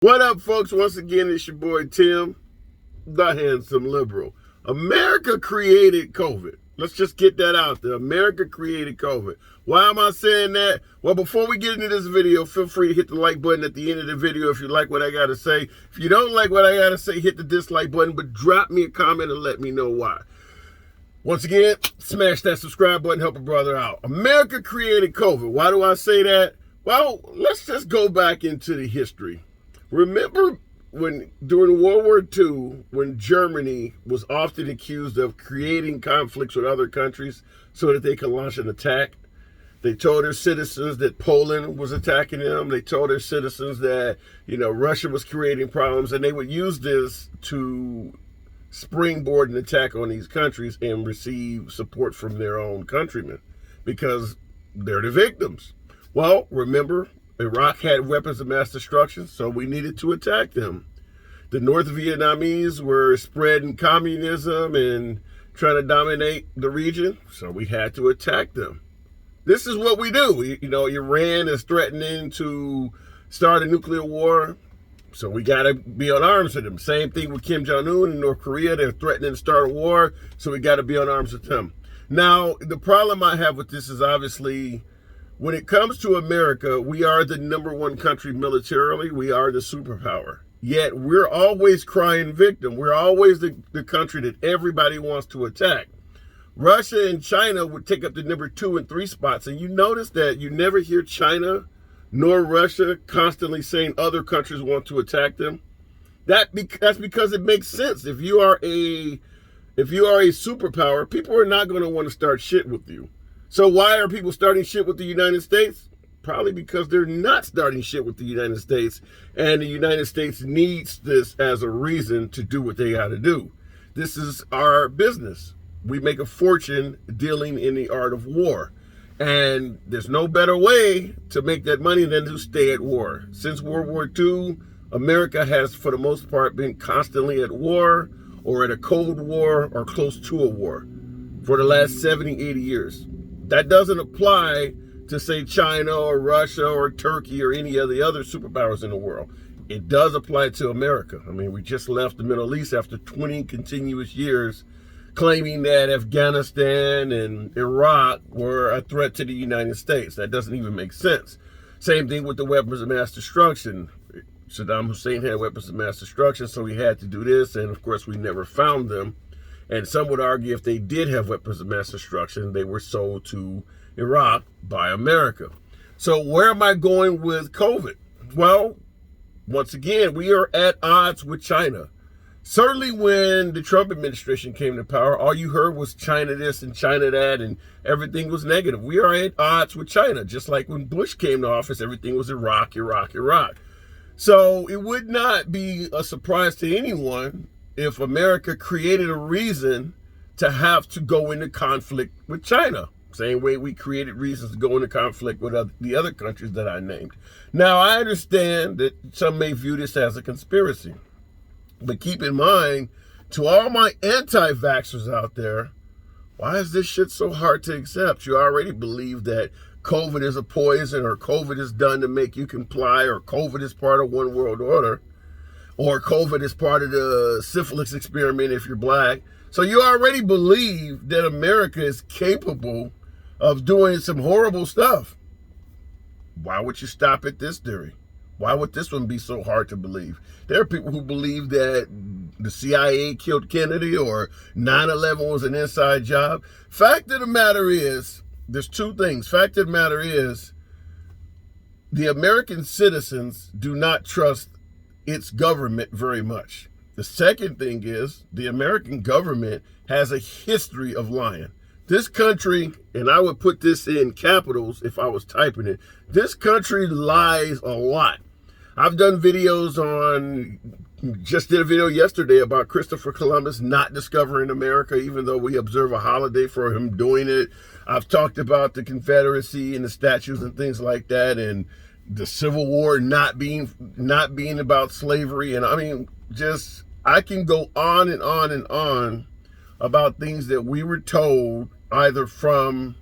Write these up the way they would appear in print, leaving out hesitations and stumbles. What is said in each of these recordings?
What up, folks? Once again, it's your boy Tim, the handsome liberal. America created COVID. Let's just get that out there. America created COVID. Why am I saying that? Well, before we get into this video, feel free to hit the like button at the end of the video if you like what I got to say. If you don't like what I got to say, hit the dislike button, but drop me a comment and let me know why. Once again, smash that subscribe button, help a brother out. America created COVID. Why do I say that? Well, let's just go back into the history. Remember when during World War II, when Germany was often accused of creating conflicts with other countries so that they could launch an attack? They told their citizens that Poland was attacking them. They told their citizens that, Russia was creating problems, and they would use this to springboard an attack on these countries and receive support from their own countrymen because they're the victims. Well, remember, Iraq had weapons of mass destruction, so we needed to attack them. The North Vietnamese were spreading communism and trying to dominate the region, so we had to attack them. This is what we do. Iran is threatening to start a nuclear war, so we got to be on arms with them. Same thing with Kim Jong-un in North Korea. They're threatening to start a war, so we got to be on arms with them. Now, the problem I have with this is obviously, when it comes to America, we are the #1 country militarily. We are the superpower. Yet we're always crying victim. We're always the country that everybody wants to attack. Russia and China would take up the #2 and 3 spots. And you notice that you never hear China nor Russia constantly saying other countries want to attack them. That's because it makes sense. If you are a superpower, people are not going to want to start shit with you. So why are people starting shit with the United States? Probably because they're not starting shit with the United States, and the United States needs this as a reason to do what they got to do. This is our business. We make a fortune dealing in the art of war, and there's no better way to make that money than to stay at war. Since World War II, America has, for the most part, been constantly at war or at a Cold War or close to a war for the last 70, 80 years. That doesn't apply to, say, China or Russia or Turkey or any of the other superpowers in the world. It does apply to America. I mean, we just left the Middle East after 20 continuous years claiming that Afghanistan and Iraq were a threat to the United States. That doesn't even make sense. Same thing with the weapons of mass destruction. Saddam Hussein had weapons of mass destruction, so he had to do this, and of course we never found them. And some would argue if they did have weapons of mass destruction, they were sold to Iraq by America. So where am I going with COVID? Well, once again, we are at odds with China. Certainly when the Trump administration came to power, all you heard was China this and China that, and everything was negative. We are at odds with China, just like when Bush came to office, everything was Iraq, Iraq, Iraq. So it would not be a surprise to anyone if America created a reason to have to go into conflict with China. Same way we created reasons to go into conflict with the other countries that I named. Now, I understand that some may view this as a conspiracy. But keep in mind, to all my anti-vaxxers out there, why is this shit so hard to accept? You already believe that COVID is a poison, or COVID is done to make you comply, or COVID is part of one world order, or COVID is part of the syphilis experiment if you're black. So you already believe that America is capable of doing some horrible stuff. Why would you stop at this theory? Why would this one be so hard to believe? There are people who believe that the CIA killed Kennedy or 9/11 was an inside job. Fact of the matter is, there's two things. Fact of the matter is, the American citizens do not trust its government very much. The second thing is, the American government has a history of lying. This country, and I would put this in capitals if I was typing it, this country lies a lot. I've done videos just did a video yesterday about Christopher Columbus not discovering America, even though we observe a holiday for him doing it. I've talked about the Confederacy and the statues and things like that, and the Civil War not being about slavery. And I mean, I can go on and on and on about things that we were told either from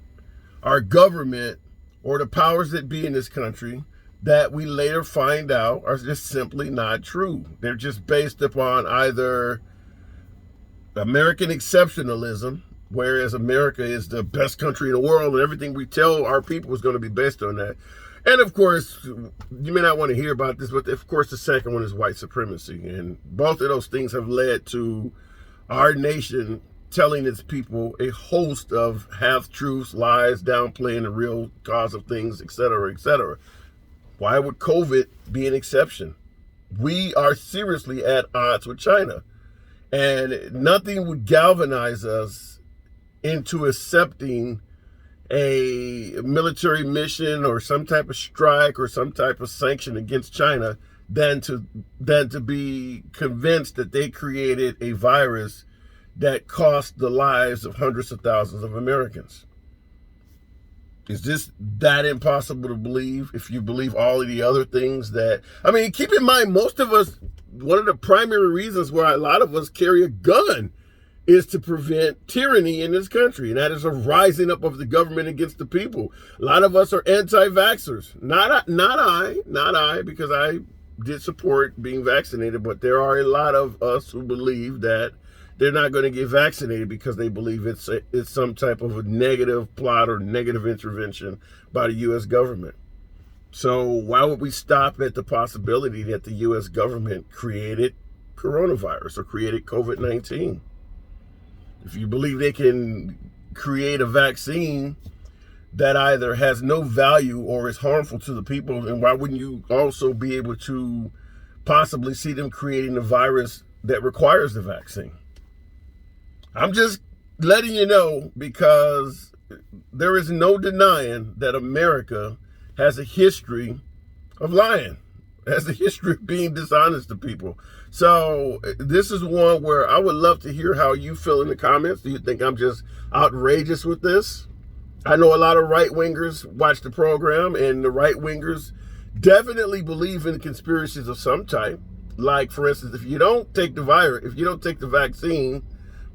our government or the powers that be in this country that we later find out are just simply not true. They're just based upon either American exceptionalism, whereas America is the best country in the world, and everything we tell our people is going to be based on that. And of course, you may not want to hear about this, but of course the second one is white supremacy. And both of those things have led to our nation telling its people a host of half-truths, lies, downplaying the real cause of things, etc., etc. Why would COVID be an exception? We are seriously at odds with China. And nothing would galvanize us into accepting a military mission or some type of strike or some type of sanction against China than to be convinced that they created a virus that cost the lives of hundreds of thousands of Americans. Is this that impossible to believe if you believe all of the other things that... I mean, keep in mind, most of us, one of the primary reasons why a lot of us carry a gun is to prevent tyranny in this country, and that is a rising up of the government against the people. A lot of us are anti-vaxxers. Not I, because I did support being vaccinated, but there are a lot of us who believe that they're not going to get vaccinated because they believe it's some type of a negative plot or negative intervention by the U.S. government. So why would we stop at the possibility that the U.S. government created coronavirus or created COVID-19? If you believe they can create a vaccine that either has no value or is harmful to the people, then why wouldn't you also be able to possibly see them creating a virus that requires the vaccine? I'm just letting you know, because there is no denying that America has a history of lying, has a history of being dishonest to people. So this is one where I would love to hear how you feel in the comments. Do you think I'm just outrageous with this? I know a lot of right-wingers watch the program, and the right-wingers definitely believe in conspiracies of some type. Like, for instance, if you don't take the vaccine,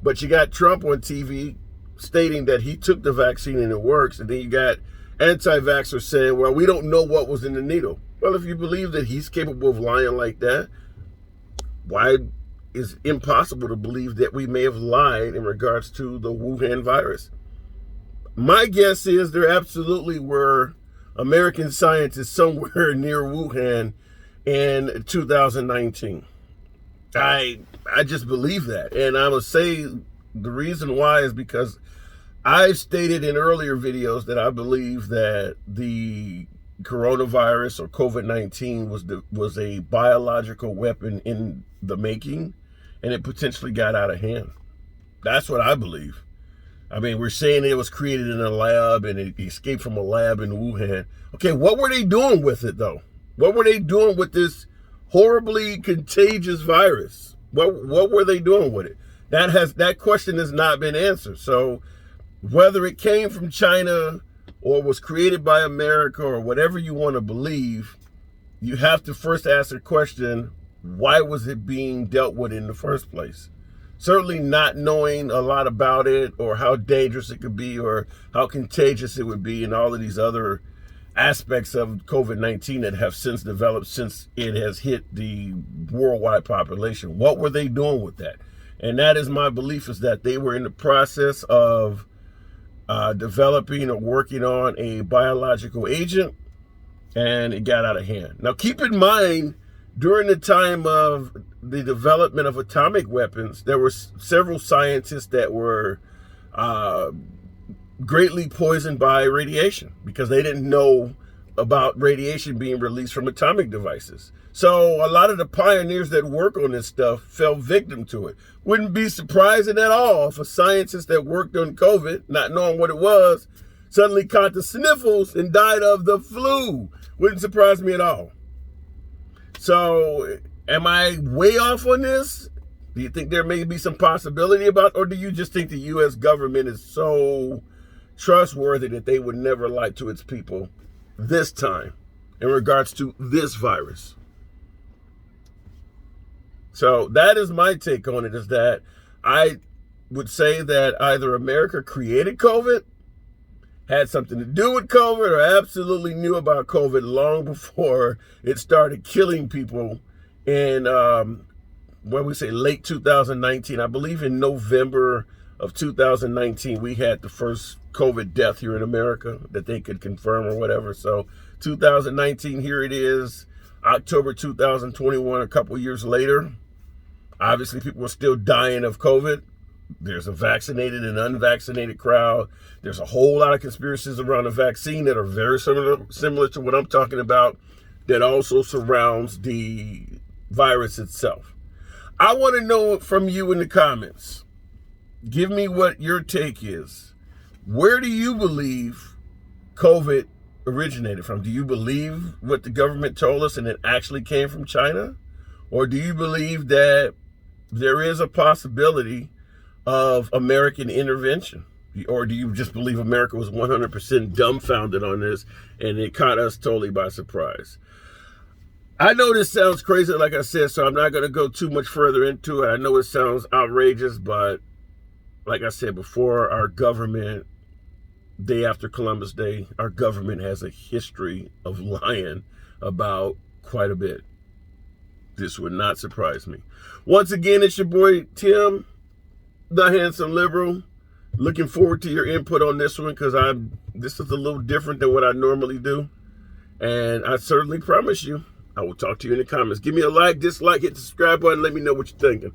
but you got Trump on TV stating that he took the vaccine and it works, and then you got anti-vaxxers saying, well, we don't know what was in the needle. Well, if you believe that he's capable of lying like that, why is it impossible to believe that we may have lied in regards to the Wuhan virus? My guess is there absolutely were American scientists somewhere near Wuhan in 2019. I just believe that. And I would say the reason why is because I've stated in earlier videos that I believe that the coronavirus or COVID-19 was a biological weapon in the making, and it potentially got out of hand. That's what I believe. I mean, we're saying it was created in a lab and it escaped from a lab in Wuhan. Okay, what were they doing with it, though? What were they doing with this horribly contagious virus? What were they doing with it? That question has not been answered. So whether it came from China or was created by America or whatever you want to believe, you have to first ask the question, why was it being dealt with in the first place? Certainly not knowing a lot about it or how dangerous it could be or how contagious it would be and all of these other aspects of COVID-19 that have since developed since it has hit the worldwide population. What were they doing with that? And that is my belief, is that they were in the process of developing or working on a biological agent, and it got out of hand. Now, keep in mind, during the time of the development of atomic weapons, there were several scientists that were greatly poisoned by radiation because they didn't know about radiation being released from atomic devices. So a lot of the pioneers that work on this stuff fell victim to it. Wouldn't be surprising at all if a scientist that worked on COVID, not knowing what it was, suddenly caught the sniffles and died of the flu. Wouldn't surprise me at all. So am I way off on this? Do you think there may be some possibility about, or do you just think the U.S. government is so trustworthy that they would never lie to its people this time in regards to this virus? So that is my take on it, is that I would say that either America created COVID had something to do with COVID or absolutely knew about COVID long before it started killing people in, when we say late 2019. I believe in November of 2019, we had the first COVID death here in America that they could confirm or whatever. So 2019, here it is, October 2021, a couple years later. Obviously, people are still dying of COVID. There's a vaccinated and unvaccinated crowd. There's a whole lot of conspiracies around the vaccine that are very similar to what I'm talking about, that also surrounds the virus itself. I want to know from you in the comments. Give me what your take is. Where do you believe COVID originated from? Do you believe what the government told us and it actually came from China? Or do you believe that there is a possibility of American intervention? Or do you just believe America was 100% dumbfounded on this and it caught us totally by surprise? I know this sounds crazy, like I said, so I'm not going to go too much further into it. I know it sounds outrageous, but like I said before, our government, day after Columbus Day, our government has a history of lying about quite a bit. This would not surprise me. Once again, it's your boy, Tim, the Handsome Liberal. Looking forward to your input on this one, because this is a little different than what I normally do. And I certainly promise you, I will talk to you in the comments. Give me a like, dislike, hit the subscribe button. Let me know what you're thinking.